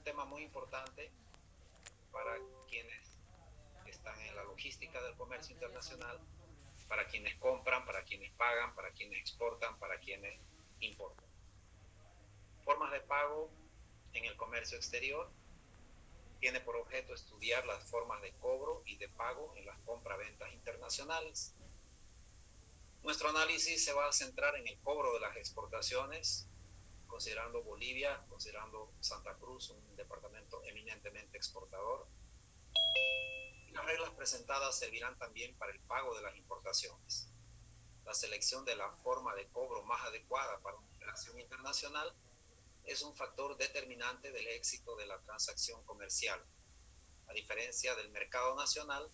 tema muy importante para quienes están en la logística del comercio internacional, para quienes compran, para quienes pagan, para quienes exportan, para quienes importan. Formas de pago en el comercio exterior tiene por objeto estudiar las formas de cobro y de pago en las compra-ventas internacionales. Nuestro análisis se va a centrar en el cobro de las exportaciones, considerando Bolivia, considerando Santa Cruz, un departamento eminentemente exportador. Y las reglas presentadas servirán también para el pago de las importaciones. La selección de la forma de cobro más adecuada para una operación internacional es un factor determinante del éxito de la transacción comercial. A diferencia del mercado nacional,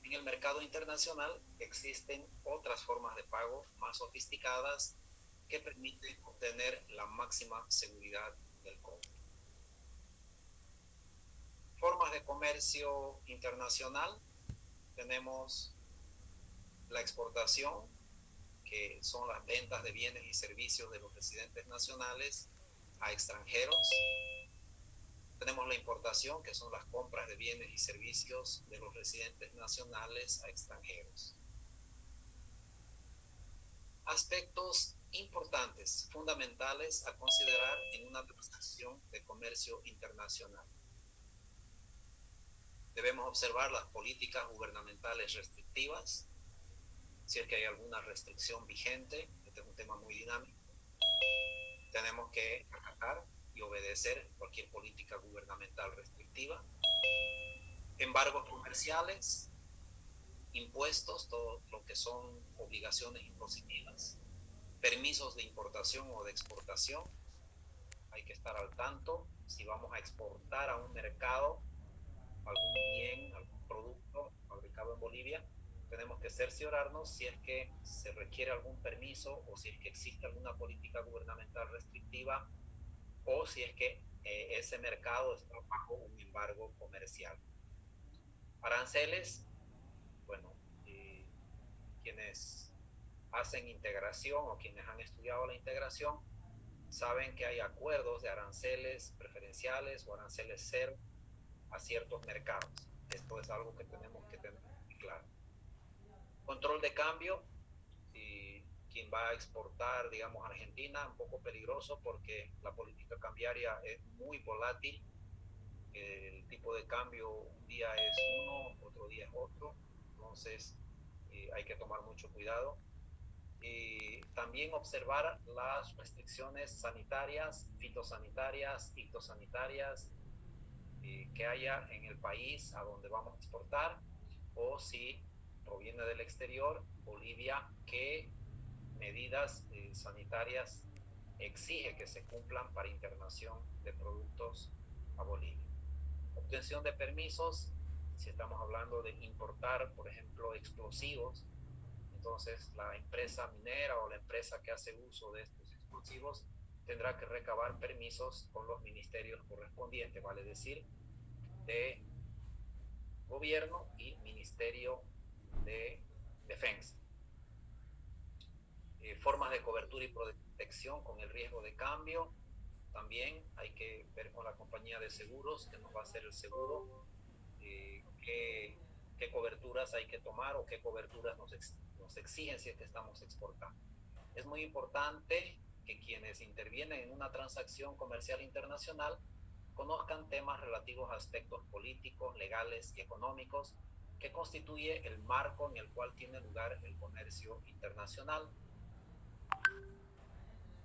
en el mercado internacional existen otras formas de pago más sofisticadas que permiten obtener la máxima seguridad del cobro. Formas de comercio internacional. Tenemos la exportación, que son las ventas de bienes y servicios de los residentes nacionales a extranjeros. Tenemos la importación, que son las compras de bienes y servicios de los residentes nacionales a extranjeros. Aspectos importantes, fundamentales a considerar en una transacción de comercio internacional. Debemos observar las políticas gubernamentales restrictivas, si es que hay alguna restricción vigente. Este es un tema muy dinámico. Tenemos que acatar y obedecer cualquier política gubernamental restrictiva. Embargos comerciales, impuestos, todo lo que son obligaciones impositivas, permisos de importación o de exportación. Hay que estar al tanto si vamos a exportar a un mercado algún bien, algún producto fabricado en Bolivia. Tenemos que cerciorarnos si es que se requiere algún permiso o si es que existe alguna política gubernamental restrictiva o si es que ese mercado está bajo un embargo comercial. Aranceles, bueno, quienes hacen integración o quienes han estudiado la integración saben que hay acuerdos de aranceles preferenciales o aranceles cero a ciertos mercados. Esto es algo que tenemos que tener muy claro. Control de cambio, y quien va a exportar, digamos, a Argentina, un poco peligroso porque la política cambiaria es muy volátil. El tipo de cambio un día es uno, otro día es otro, entonces hay que tomar mucho cuidado. Y también observar las restricciones sanitarias, fitosanitarias, ictosanitarias que haya en el país a donde vamos a exportar, o si proviene del exterior, Bolivia, qué medidas sanitarias exige que se cumplan para internación de productos a Bolivia. Obtención de permisos, si estamos hablando de importar, por ejemplo, explosivos, entonces la empresa minera o la empresa que hace uso de estos explosivos tendrá que recabar permisos con los ministerios correspondientes, vale decir, de gobierno y Ministerio de Defensa. Formas de cobertura y protección con el riesgo de cambio. También hay que ver con la compañía de seguros que nos va a hacer el seguro, qué coberturas hay que tomar o qué coberturas nos exigen si es que estamos exportando. Es muy importante que quienes intervienen en una transacción comercial internacional conozcan temas relativos a aspectos políticos, legales y económicos que constituye el marco en el cual tiene lugar el comercio internacional.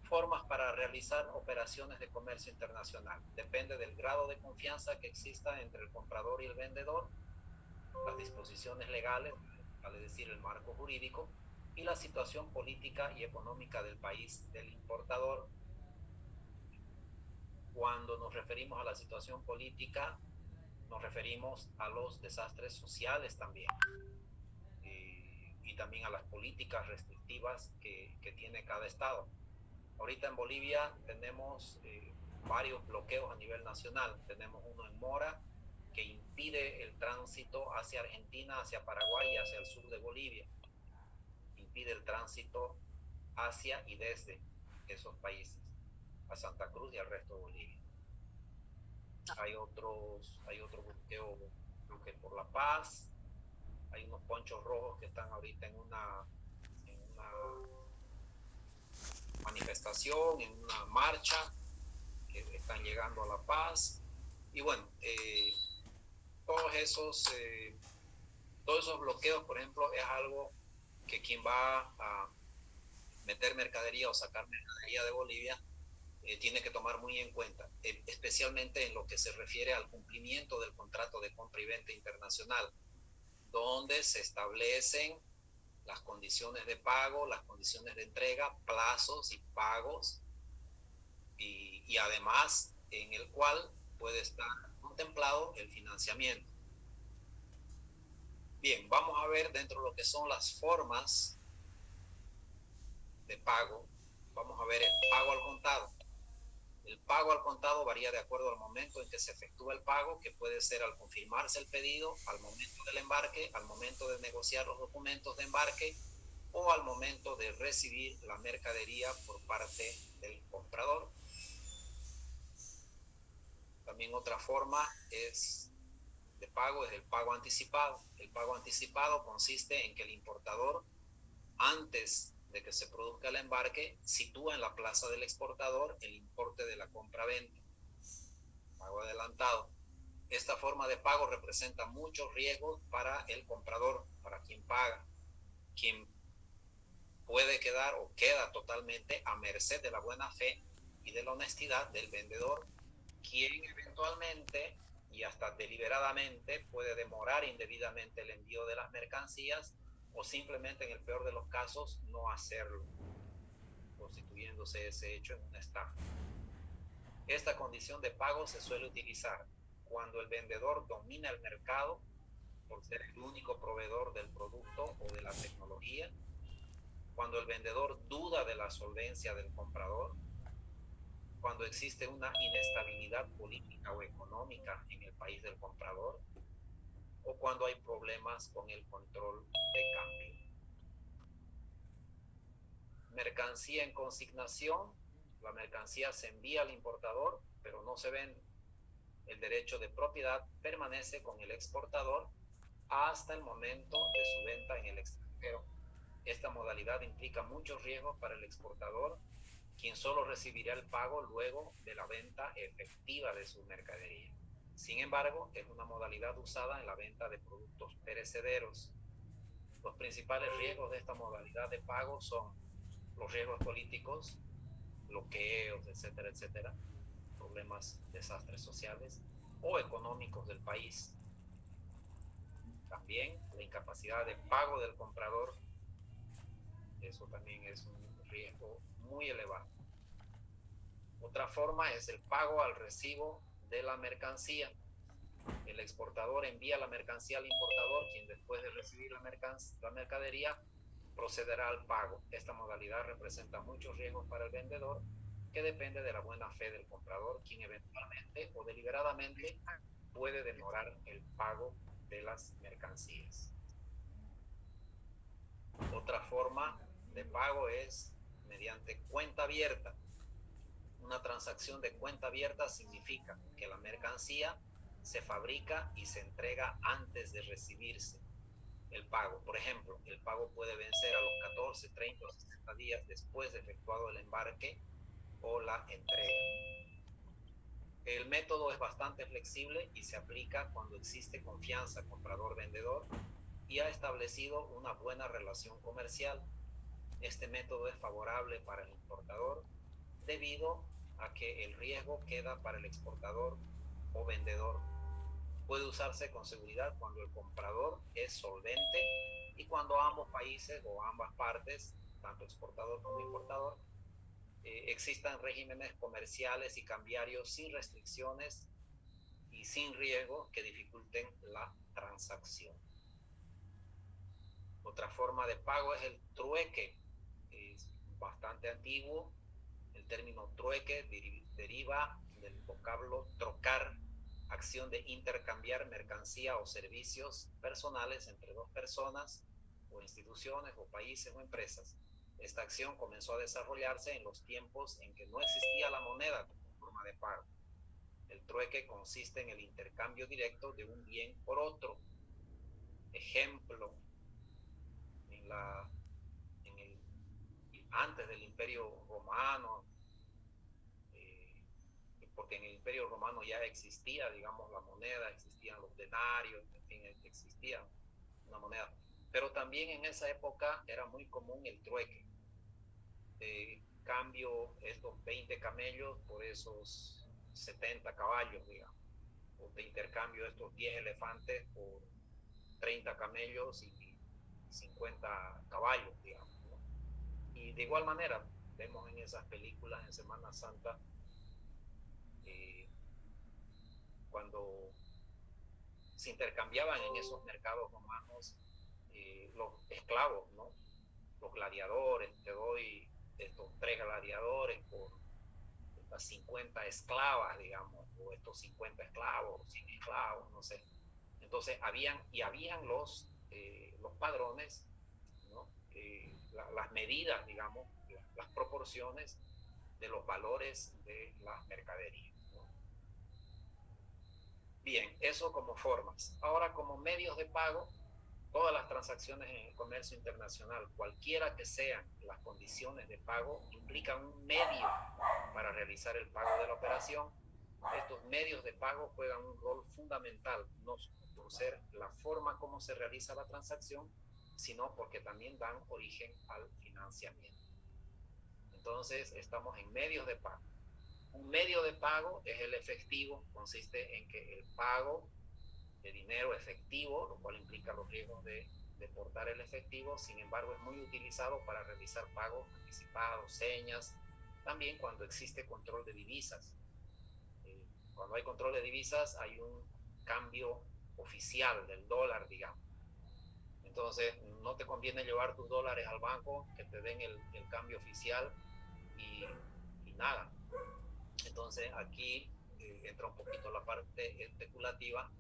Formas para realizar operaciones de comercio internacional. Depende del grado de confianza que exista entre el comprador y el vendedor, las disposiciones legales, vale decir el marco jurídico, y la situación política y económica del país del importador. Cuando nos referimos a la situación política, nos referimos a los desastres sociales también, y también a las políticas restrictivas que tiene cada estado. Ahorita en Bolivia tenemos varios bloqueos a nivel nacional. Tenemos uno en Mora que impide el tránsito hacia Argentina, hacia Paraguay y hacia el sur de Bolivia. Impide el tránsito hacia y desde esos países a Santa Cruz y al resto de Bolivia. hay otro bloqueo, creo que por La Paz, hay unos ponchos rojos que están ahorita en una manifestación, en una marcha, que están llegando a La Paz. Y bueno, todos esos, eh, todos esos bloqueos, por ejemplo, es algo que quien va a meter mercadería o sacar mercadería de Bolivia tiene que tomar muy en cuenta, especialmente en lo que se refiere al cumplimiento del contrato de compra y venta internacional, donde se establecen las condiciones de pago, las condiciones de entrega, plazos y pagos, y además en el cual puede estar contemplado el financiamiento. Bien, vamos a ver dentro de lo que son las formas de pago, vamos a ver el pago al contado. El pago al contado varía de acuerdo al momento en que se efectúa el pago, que puede ser al confirmarse el pedido, al momento del embarque, al momento de negociar los documentos de embarque o al momento de recibir la mercadería por parte del comprador. También otra forma de pago es el pago anticipado. El pago anticipado consiste en que el importador, antes de que se produzca el embarque, sitúa en la plaza del exportador el importe de la compra-venta, pago adelantado. Esta forma de pago representa muchos riesgos para el comprador, para quien paga, quien puede quedar o queda totalmente a merced de la buena fe y de la honestidad del vendedor, quien eventualmente y hasta deliberadamente puede demorar indebidamente el envío de las mercancías o simplemente, en el peor de los casos, no hacerlo, constituyéndose ese hecho en una estafa. Esta condición de pago se suele utilizar cuando el vendedor domina el mercado por ser el único proveedor del producto o de la tecnología, cuando el vendedor duda de la solvencia del comprador, cuando existe una inestabilidad política o económica en el país del comprador, o cuando hay problemas con el control de cambio. Mercancía en consignación. La mercancía se envía al importador, pero no se vende. El derecho de propiedad permanece con el exportador hasta el momento de su venta en el extranjero. Esta modalidad implica muchos riesgos para el exportador, quien solo recibirá el pago luego de la venta efectiva de su mercadería. Sin embargo, es una modalidad usada en la venta de productos perecederos. Los principales riesgos de esta modalidad de pago son los riesgos políticos, bloqueos, etcétera, etcétera, problemas, desastres sociales o económicos del país. También la incapacidad de pago del comprador, eso también es un riesgo muy elevado. Otra forma es el pago al recibo de la mercancía. El exportador envía la mercancía al importador, quien después de recibir la mercadería procederá al pago. Esta modalidad representa muchos riesgos para el vendedor, que depende de la buena fe del comprador, quien eventualmente o deliberadamente puede demorar el pago de las mercancías. Otra forma de pago es mediante cuenta abierta. Una transacción de cuenta abierta significa que la mercancía se fabrica y se entrega antes de recibirse el pago. Por ejemplo, el pago puede vencer a los 14, 30 o 60 días después de efectuado el embarque o la entrega. El método es bastante flexible y se aplica cuando existe confianza comprador-vendedor y ha establecido una buena relación comercial. Este método es favorable para el importador debido a que el riesgo queda para el exportador o vendedor. Puede usarse con seguridad cuando el comprador es solvente y cuando ambos países o ambas partes, tanto exportador como importador, existan regímenes comerciales y cambiarios sin restricciones y sin riesgo que dificulten la transacción. Otra forma de pago es el trueque. Es bastante antiguo. El término trueque deriva del vocablo trocar, acción de intercambiar mercancía o servicios personales entre dos personas o instituciones o países o empresas. Esta acción comenzó a desarrollarse en los tiempos en que no existía la moneda como forma de pago. El trueque consiste en el intercambio directo de un bien por otro. Ejemplo, en la, en el, antes del Imperio Romano, porque en el Imperio Romano ya existía, digamos, la moneda, existían los denarios, en fin, existía una moneda. Pero también en esa época era muy común el trueque. Cambio estos 20 camellos por esos 70 caballos, digamos. O te intercambio estos 10 elefantes por 30 camellos y 50 caballos, digamos, ¿no? Y de igual manera, vemos en esas películas en Semana Santa, cuando se intercambiaban en esos mercados romanos los esclavos, ¿no? Los gladiadores, te doy estos 3 gladiadores por estas 50 esclavas, digamos, o estos 50 esclavos, 100 esclavos, no sé. Entonces, habían los padrones, ¿no? Las medidas, digamos, las proporciones de los valores de las mercaderías, ¿no? Bien, eso como formas. Ahora, como medios de pago, todas las transacciones en el comercio internacional, cualquiera que sean las condiciones de pago, implican un medio para realizar el pago de la operación. Estos medios de pago juegan un rol fundamental, no por ser la forma como se realiza la transacción, sino porque también dan origen al financiamiento. Entonces, estamos en medios de pago. Un medio de pago es el efectivo, consiste en que el pago de dinero efectivo, lo cual implica los riesgos de portar el efectivo, sin embargo es muy utilizado para realizar pagos anticipados, señas, también cuando existe control de divisas. Cuando hay control de divisas hay un cambio oficial del dólar, digamos. Entonces no te conviene llevar tus dólares al banco, que te den el cambio oficial y nada. Entonces aquí entra un poquito la parte especulativa.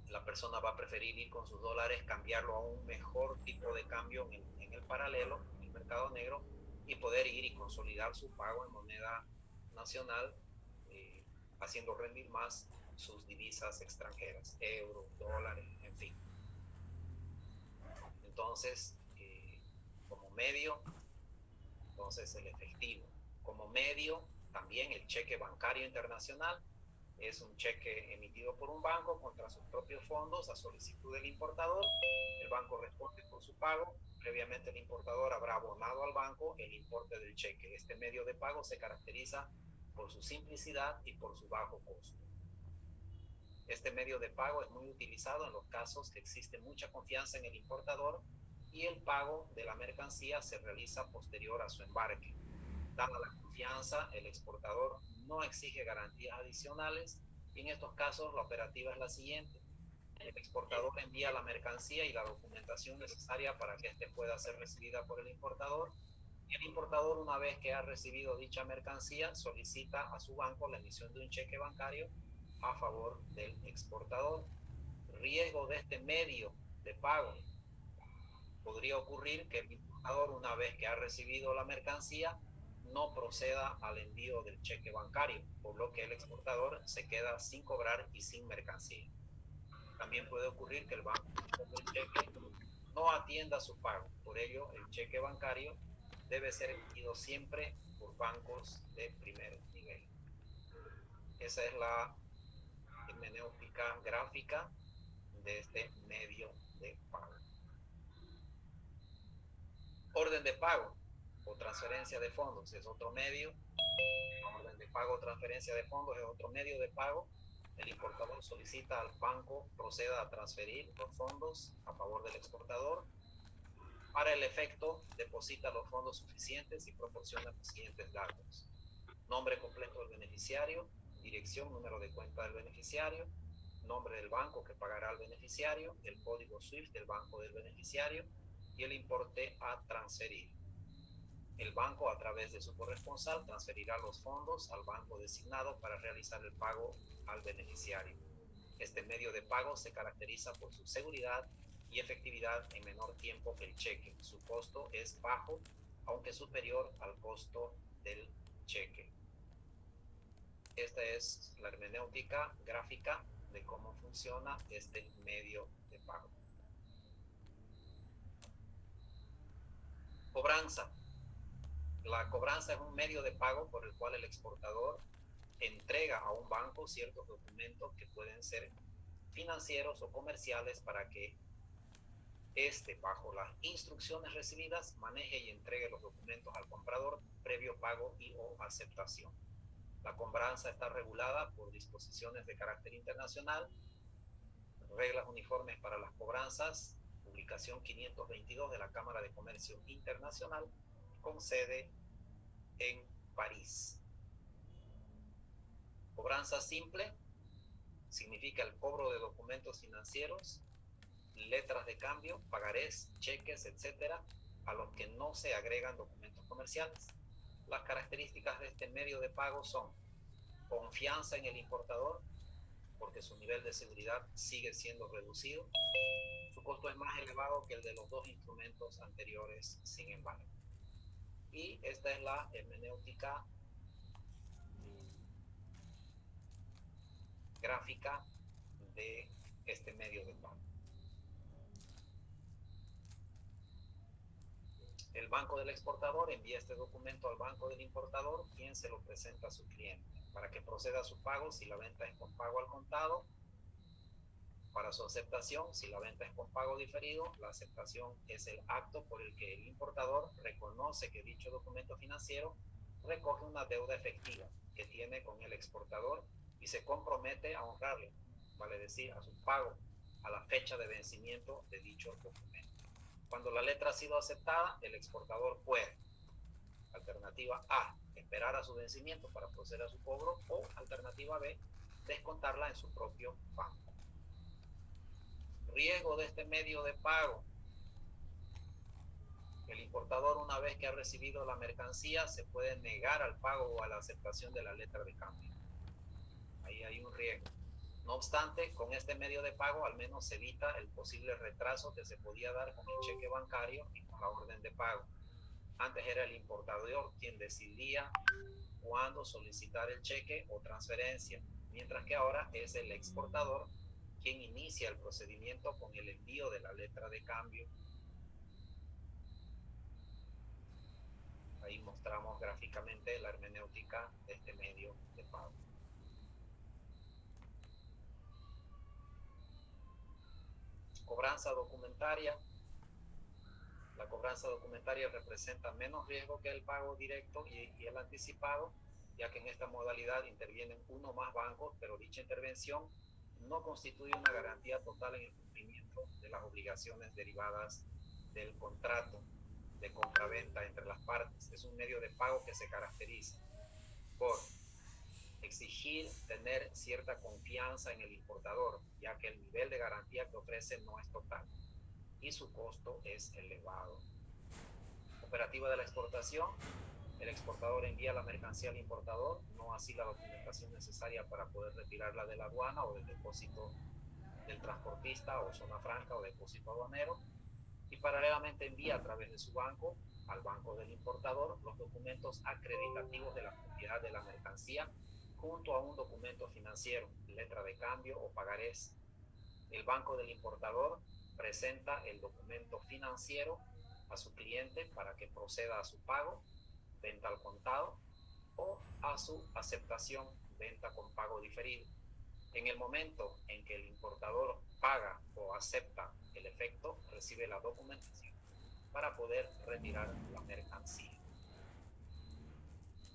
La persona va a preferir ir con sus dólares, cambiarlo a un mejor tipo de cambio en el paralelo, en el mercado negro, y poder ir y consolidar su pago en moneda nacional, haciendo rendir más sus divisas extranjeras, euros, dólares, en fin. Entonces, como medio, entonces el efectivo. Como medio, también el cheque bancario internacional. Es un cheque emitido por un banco contra sus propios fondos a solicitud del importador. El banco responde por su pago. Previamente el importador habrá abonado al banco el importe del cheque. Este medio de pago se caracteriza por su simplicidad y por su bajo costo. Este medio de pago es muy utilizado en los casos que existe mucha confianza en el importador y el pago de la mercancía se realiza posterior a su embarque. Dada la confianza, el exportador no exige garantías adicionales y en estos casos la operativa es la siguiente. El exportador envía la mercancía y la documentación necesaria para que éste pueda ser recibida por el importador. Y el importador, una vez que ha recibido dicha mercancía, solicita a su banco la emisión de un cheque bancario a favor del exportador. Riesgo de este medio de pago. Podría ocurrir que el importador, una vez que ha recibido la mercancía, no proceda al envío del cheque bancario, por lo que el exportador se queda sin cobrar y sin mercancía. También puede ocurrir que el banco del cheque no atienda su pago. Por ello, el cheque bancario debe ser emitido siempre por bancos de primer nivel. Esa es la hermenéutica gráfica de este medio de pago. Orden de pago o transferencia de fondos es otro medio. Orden de pago o transferencia de fondos es otro medio de pago. El importador solicita al banco proceda a transferir los fondos a favor del exportador. Para el efecto, deposita los fondos suficientes y proporciona los siguientes datos: nombre completo del beneficiario, dirección, número de cuenta del beneficiario, nombre del banco que pagará al beneficiario, el código SWIFT del banco del beneficiario y el importe a transferir. El banco, a través de su corresponsal, transferirá los fondos al banco designado para realizar el pago al beneficiario. Este medio de pago se caracteriza por su seguridad y efectividad en menor tiempo que el cheque. Su costo es bajo, aunque superior al costo del cheque. esta es la hermenéutica gráfica de cómo funciona este medio de pago. Cobranza. La cobranza es un medio de pago por el cual el exportador entrega a un banco ciertos documentos que pueden ser financieros o comerciales para que este, bajo las instrucciones recibidas, maneje y entregue los documentos al comprador previo pago y o aceptación. La cobranza está regulada por disposiciones de carácter internacional, reglas uniformes para las cobranzas, publicación 522 de la Cámara de Comercio Internacional, con sede en París. Cobranza simple significa el cobro de documentos financieros, letras de cambio, pagarés, cheques, etcétera, a los que no se agregan documentos comerciales. Las características de este medio de pago son confianza en el importador, porque su nivel de seguridad sigue siendo reducido. Su costo es más elevado que el de los dos instrumentos anteriores, sin embargo. Y esta es la hermenéutica gráfica de este medio de pago. El banco del exportador envía este documento al banco del importador, quien se lo presenta a su cliente para que proceda a su pago si la venta es con pago al contado. Para su aceptación, si la venta es con pago diferido, la aceptación es el acto por el que el importador reconoce que dicho documento financiero recoge una deuda efectiva que tiene con el exportador y se compromete a honrarle, vale decir, a su pago a la fecha de vencimiento de dicho documento. Cuando la letra ha sido aceptada, el exportador puede, alternativa A, esperar a su vencimiento para proceder a su cobro, o alternativa B, descontarla en su propio banco. Riesgo de este medio de pago. El importador, una vez que ha recibido la mercancía, se puede negar al pago o a la aceptación de la letra de cambio. Ahí hay un riesgo. No obstante, con este medio de pago al menos se evita el posible retraso que se podía dar con el cheque bancario y con la orden de pago. Antes era el importador quien decidía cuándo solicitar el cheque o transferencia, mientras que ahora es el exportador quien inicia el procedimiento con el envío de la letra de cambio. Ahí mostramos gráficamente la hermenéutica de este medio de pago. Cobranza documentaria. La cobranza documentaria representa menos riesgo que el pago directo y el anticipado, ya que en esta modalidad intervienen uno o más bancos, pero dicha intervención no constituye una garantía total en el cumplimiento de las obligaciones derivadas del contrato de compraventa entre las partes. Es un medio de pago que se caracteriza por exigir tener cierta confianza en el importador, ya que el nivel de garantía que ofrece no es total y su costo es elevado. Operativa de la exportación. El exportador envía la mercancía al importador, no así la documentación necesaria para poder retirarla de la aduana o del depósito del transportista o zona franca o depósito aduanero, y paralelamente envía a través de su banco al banco del importador los documentos acreditativos de la propiedad de la mercancía junto a un documento financiero, letra de cambio o pagarés. El banco del importador presenta el documento financiero a su cliente para que proceda a su pago, venta al contado, o a su aceptación, venta con pago diferido. En el momento en que el importador paga o acepta el efecto, recibe la documentación para poder retirar la mercancía.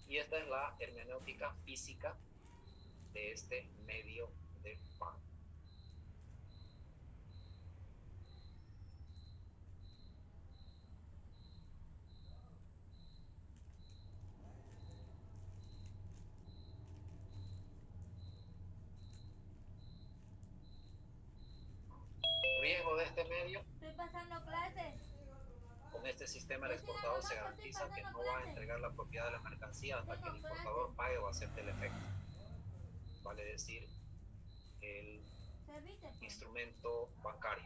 Y esta es la hermenéutica física de este medio de pago. Riesgo de este medio. Estoy pasando clases. Con este sistema el exportador se garantiza que no va a entregar la propiedad de la mercancía hasta que el importador pague o acepte el efecto. Vale decir, el instrumento bancario.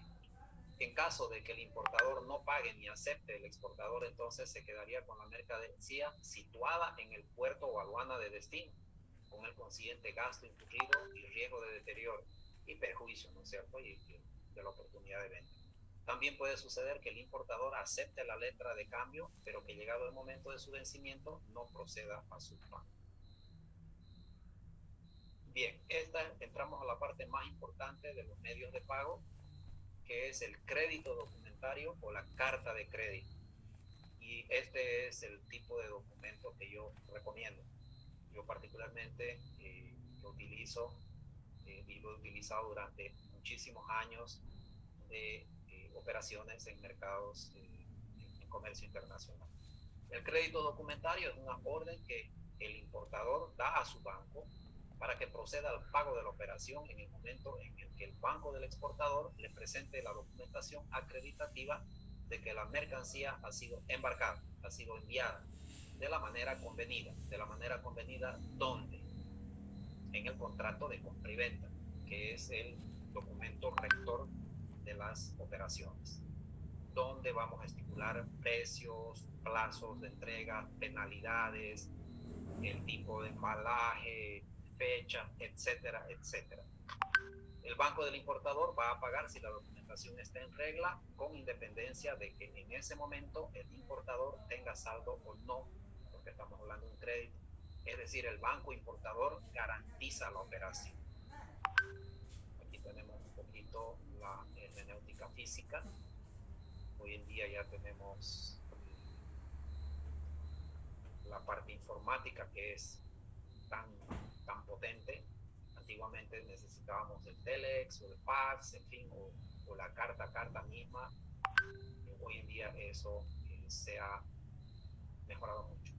En caso de que el importador no pague ni acepte, el exportador entonces se quedaría con la mercancía situada en el puerto o aduana de destino, con el consiguiente gasto incurrido y riesgo de deterioro y perjuicio, ¿no es cierto?, y de la oportunidad de venta. También puede suceder que el importador acepte la letra de cambio, pero que llegado el momento de su vencimiento no proceda a su pago. Bien, entramos a la parte más importante de los medios de pago, que es el crédito documentario o la carta de crédito. Y este es el tipo de documento que yo recomiendo. Yo particularmente lo utilizo y lo he utilizado durante muchísimos años de operaciones en mercados en comercio internacional. El crédito documentario es una orden que el importador da a su banco para que proceda al pago de la operación en el momento en el que el banco del exportador le presente la documentación acreditativa de que la mercancía ha sido embarcada, ha sido enviada de la manera convenida. ¿De la manera convenida dónde? En el contrato de compra y venta, que es el documento rector de las operaciones, donde vamos a estipular precios, plazos de entrega, penalidades, el tipo de embalaje, fecha, etcétera, etcétera. El banco del importador va a pagar si la documentación está en regla, con independencia de que en ese momento el importador tenga saldo o no, porque estamos hablando de un crédito. Es decir, el banco importador garantiza la operación. Aquí tenemos un poquito la hermenéutica física. Hoy en día ya tenemos la parte informática que es tan potente. Antiguamente necesitábamos el telex o el fax, en fin, o la carta misma. Hoy en día eso se ha mejorado mucho.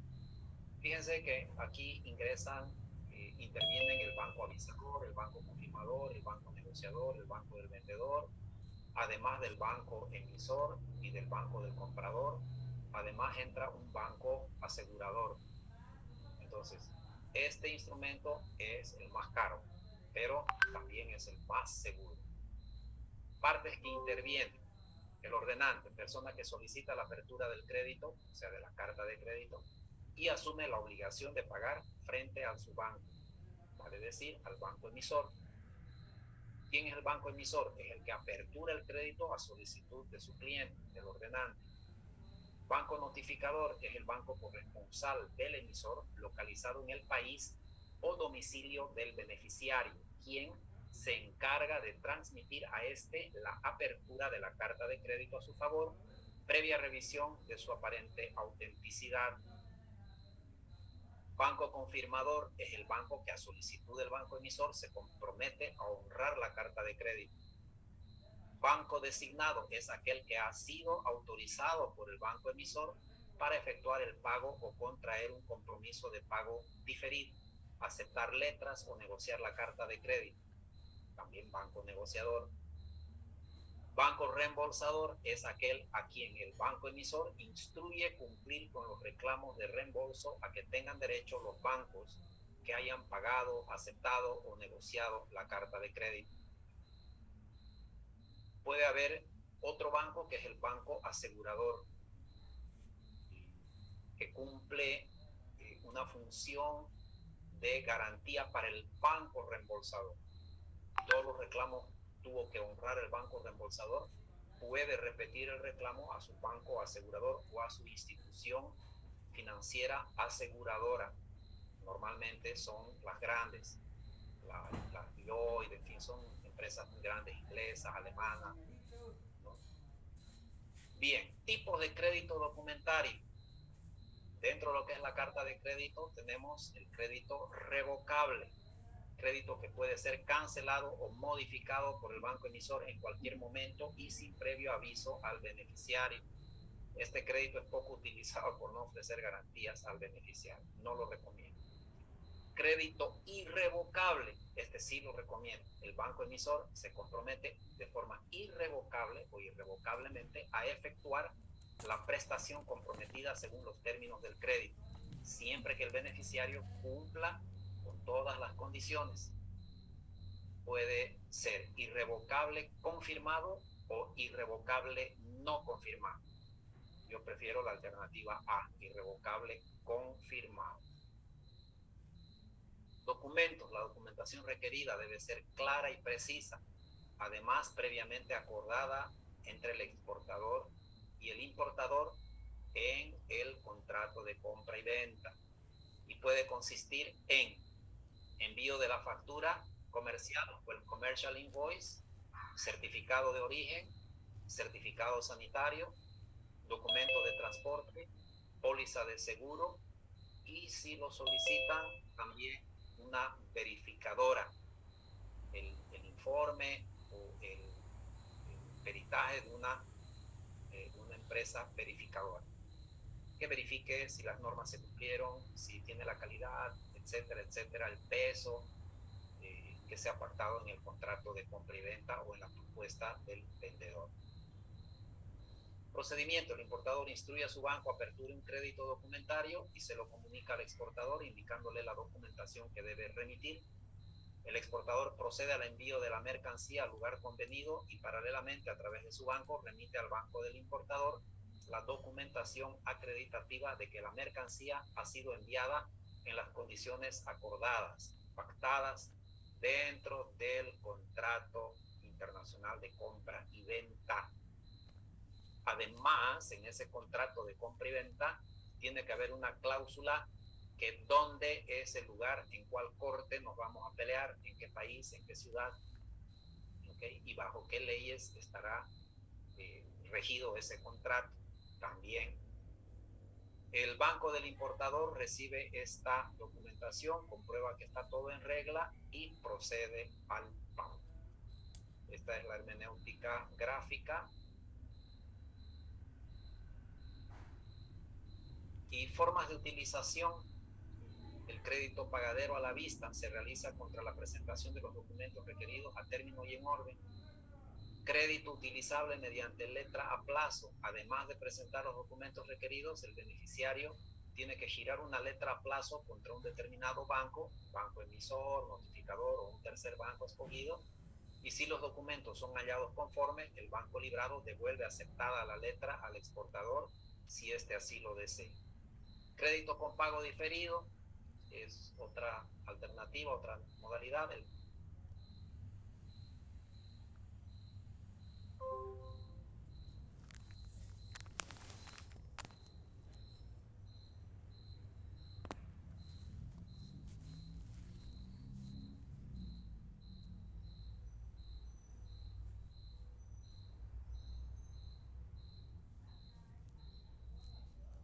Fíjense que aquí intervienen el banco avisador, el banco confirmador, el banco negociador, el banco del vendedor, además del banco emisor y del banco del comprador. Además entra un banco asegurador. Entonces, este instrumento es el más caro, pero también es el más seguro. Partes que intervienen: el ordenante, persona que solicita la apertura del crédito, o sea, de la carta de crédito, y asume la obligación de pagar frente a su banco, vale decir, al banco emisor. ¿Quién es el banco emisor? Es el que apertura el crédito a solicitud de su cliente, el ordenante. Banco notificador es el banco corresponsal del emisor localizado en el país o domicilio del beneficiario, quien se encarga de transmitir a este la apertura de la carta de crédito a su favor, previa revisión de su aparente autenticidad. Banco confirmador es el banco que a solicitud del banco emisor se compromete a honrar la carta de crédito. Banco designado es aquel que ha sido autorizado por el banco emisor para efectuar el pago o contraer un compromiso de pago diferido, aceptar letras o negociar la carta de crédito. También banco negociador. Banco reembolsador es aquel a quien el banco emisor instruye cumplir con los reclamos de reembolso a que tengan derecho los bancos que hayan pagado, aceptado o negociado la carta de crédito. Puede haber otro banco que es el banco asegurador, que cumple una función de garantía para el banco reembolsador. Todos los reclamos tuvo que honrar el banco reembolsador, puede repetir el reclamo a su banco asegurador o a su institución financiera aseguradora. Normalmente son las grandes, las Lloyd, en fin, son empresas muy grandes, inglesas, alemanas, ¿no? Bien, tipos de crédito documentario. Dentro de lo que es la carta de crédito tenemos el crédito revocable, crédito que puede ser cancelado o modificado por el banco emisor en cualquier momento y sin previo aviso al beneficiario. Este crédito es poco utilizado por no ofrecer garantías al beneficiario. No lo recomiendo. Crédito irrevocable, este sí lo recomiendo. El banco emisor se compromete de forma irrevocable o irrevocablemente a efectuar la prestación comprometida según los términos del crédito, siempre que el beneficiario cumpla con todas las condiciones. Puede ser irrevocable confirmado o irrevocable no confirmado. Yo prefiero la alternativa A, irrevocable confirmado. Documentos. La documentación requerida debe ser clara y precisa, además previamente acordada entre el exportador y el importador en el contrato de compra y venta, y puede consistir en envío de la factura comercial o el commercial invoice, certificado de origen, certificado sanitario, documento de transporte, póliza de seguro y, si lo solicitan, también una verificadora, el informe o el peritaje de una empresa verificadora que verifique si las normas se cumplieron, si tiene la calidad, etcétera, etcétera, el peso que se ha pactado en el contrato de compra y venta o en la propuesta del vendedor. Procedimiento. El importador instruye a su banco, aperture un crédito documentario y se lo comunica al exportador indicándole la documentación que debe remitir. El exportador procede al envío de la mercancía al lugar convenido y paralelamente a través de su banco remite al banco del importador la documentación acreditativa de que la mercancía ha sido enviada en las condiciones acordadas, pactadas dentro del contrato internacional de compra y venta. Además, en ese contrato de compra y venta tiene que haber una cláusula que dónde es el lugar, en cuál corte nos vamos a pelear, en qué país, en qué ciudad, ¿okay? Y bajo qué leyes estará regido ese contrato también. El banco del importador recibe esta documentación, comprueba que está todo en regla y procede al pago. Esta es la hermenéutica gráfica. Y formas de utilización. El crédito pagadero a la vista se realiza contra la presentación de los documentos requeridos a término y en orden. Crédito utilizable mediante letra a plazo. Además de presentar los documentos requeridos, el beneficiario tiene que girar una letra a plazo contra un determinado banco, banco emisor, notificador o un tercer banco escogido, y si los documentos son hallados conformes, el banco librado devuelve aceptada la letra al exportador si éste así lo desea. Crédito con pago diferido es otra alternativa, otra modalidad.